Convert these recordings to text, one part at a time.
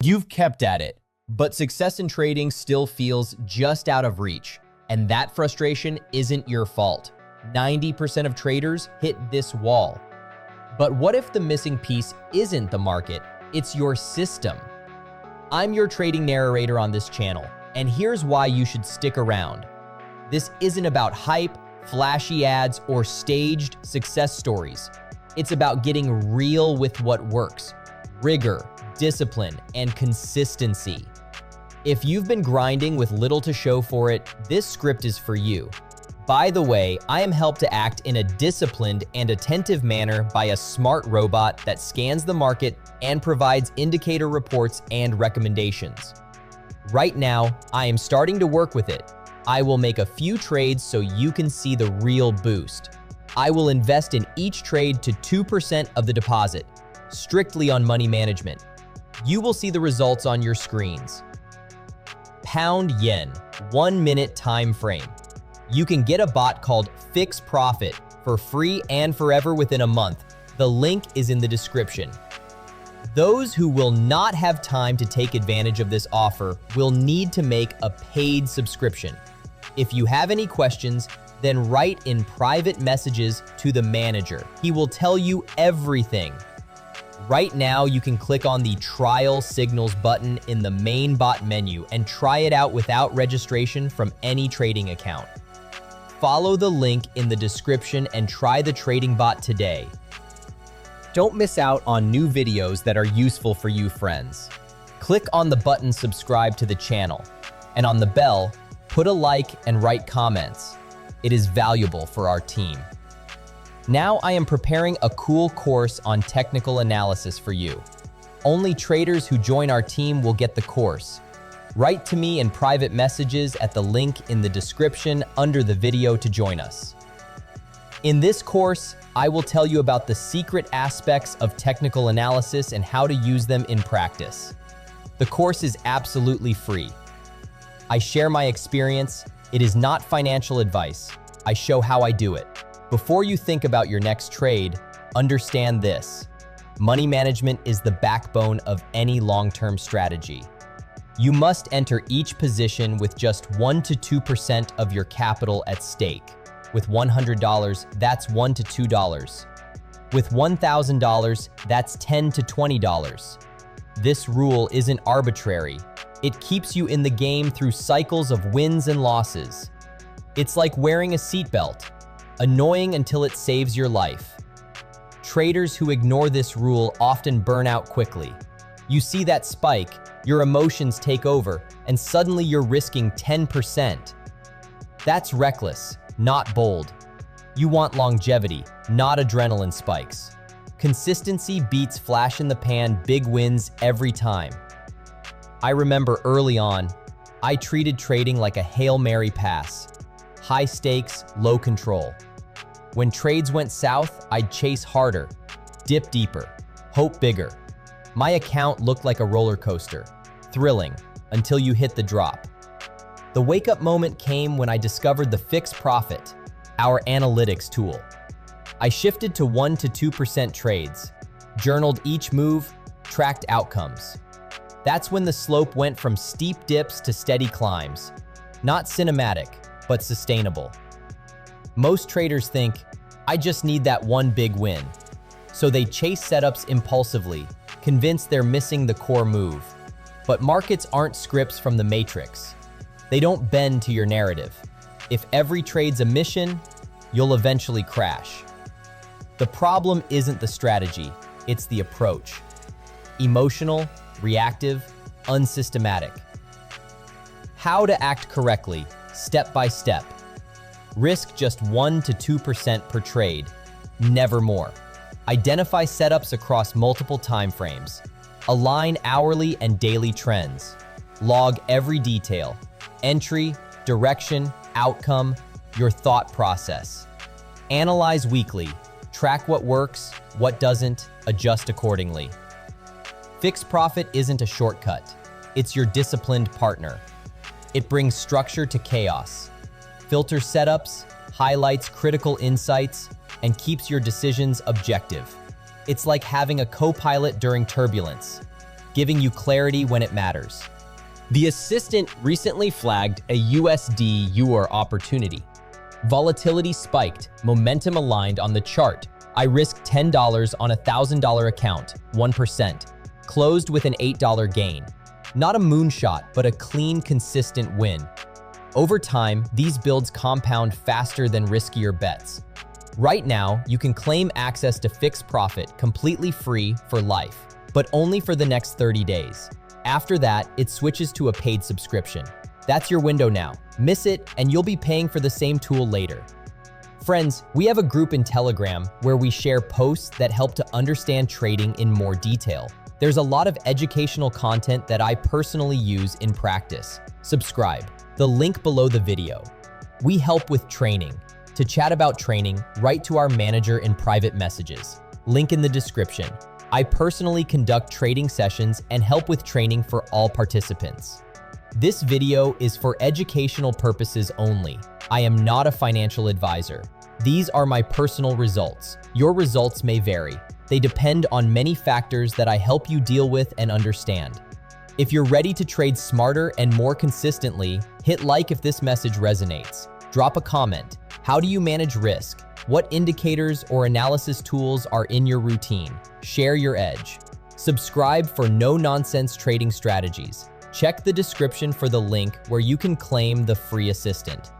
You've kept at it, but success in trading still feels just out of reach, and that frustration isn't your fault. 90% of traders hit this wall. But what if the missing piece isn't the market, it's your system? I'm your trading narrator on this channel, and here's why you should stick around. This isn't about hype, flashy ads, or staged success stories. It's about getting real with what works: rigor, discipline, and consistency. If you've been grinding with little to show for it, this script is for you. By the way, I am helped to act in a disciplined and attentive manner by a smart robot that scans the market and provides indicator reports and recommendations. Right now, I am starting to work with it. I will make a few trades so you can see the real boost. I will invest in each trade to 2% of the deposit, strictly on money management. You will see the results on your screens. Pound yen, 1 minute time frame. You can get a bot called Fix Profit for free and forever within a month. The link is in the description. Those who will not have time to take advantage of this offer will need to make a paid subscription. If you have any questions, then write in private messages to the manager. He will tell you everything. Right now, you can click on the Trial Signals button in the main bot menu and try it out without registration from any trading account. Follow the link in the description and try the trading bot today. Don't miss out on new videos that are useful for you, friends. Click on the button subscribe to the channel, and on the bell, put a like and write comments. It is valuable for our team. Now I am preparing a cool course on technical analysis for you. Only traders who join our team will get the course. Write to me in private messages at the link in the description under the video to join us. In this course, I will tell you about the secret aspects of technical analysis and how to use them in practice. The course is absolutely free. I share my experience. It is not financial advice. I show how I do it. Before you think about your next trade, understand this: money management is the backbone of any long-term strategy. You must enter each position with just 1 to 2% of your capital at stake. With $100, that's $1 to $2. With $1,000, that's $10 to $20. This rule isn't arbitrary. It keeps you in the game through cycles of wins and losses. It's like wearing a seatbelt, annoying until it saves your life. Traders who ignore this rule often burn out quickly. You see that spike, your emotions take over, and suddenly you're risking 10%. That's reckless, not bold. You want longevity, not adrenaline spikes. Consistency beats flash in the pan big wins every time. I remember early on, I treated trading like a Hail Mary pass. High stakes, low control. When trades went south, I'd chase harder, dip deeper, hope bigger. My account looked like a roller coaster, thrilling until you hit the drop. The wake-up moment came when I discovered the Fix Profit, our analytics tool. I shifted to 1 to 2% trades, journaled each move, tracked outcomes. That's when the slope went from steep dips to steady climbs. Not cinematic, but sustainable. Most traders think, I just need that one big win. So they chase setups impulsively, convinced they're missing the core move. But markets aren't scripts from the Matrix. They don't bend to your narrative. If every trade's a mission, you'll eventually crash. The problem isn't the strategy, it's the approach. Emotional, reactive, unsystematic. How to act correctly, step by step. Risk just 1 to 2% per trade, never more. Identify setups across multiple timeframes. Align hourly and daily trends. Log every detail: entry, direction, outcome, your thought process. Analyze weekly. Track what works, what doesn't, adjust accordingly. Fix Profit isn't a shortcut. It's your disciplined partner. It brings structure to chaos. Filters setups, highlights critical insights, and keeps your decisions objective. It's like having a co-pilot during turbulence. giving you clarity when it matters. The assistant recently flagged a USD EUR opportunity. Volatility spiked, momentum aligned on the chart. I risked $10 on a $1,000 account, 1%. Closed with an $8 gain. Not a moonshot, but a clean, consistent win. Over time, these builds compound faster than riskier bets. Right now, you can claim access to fixed profit completely free for life, but only for the next 30 days. After that, it switches to a paid subscription. That's your window now. Miss it, and you'll be paying for the same tool later. Friends, we have a group in Telegram where we share posts that help to understand trading in more detail. There's a lot of educational content that I personally use in practice. Subscribe. The link below the video. We help with training. To chat about training, write to our manager in private messages. Link in the description. I personally conduct trading sessions and help with training for all participants. This video is for educational purposes only. I am not a financial advisor. These are my personal results. Your results may vary. They depend on many factors that I help you deal with and understand. If you're ready to trade smarter and more consistently, hit like if this message resonates. Drop a comment. How do you manage risk? What indicators or analysis tools are in your routine? Share your edge. Subscribe for no-nonsense trading strategies. Check the description for the link where you can claim the free assistant.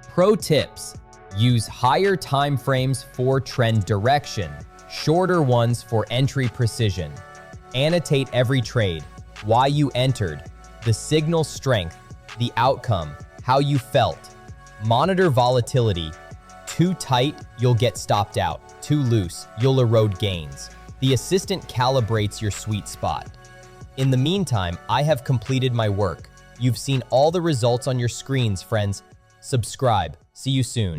Pro tips: use higher time frames for trend direction, shorter ones for entry precision. Annotate every trade, why you entered, the signal strength, the outcome, how you felt. Monitor volatility. Too tight, you'll get stopped out. Too loose, you'll erode gains. The assistant calibrates your sweet spot. In the meantime, I have completed my work. You've seen all the results on your screens, friends. Subscribe. See you soon.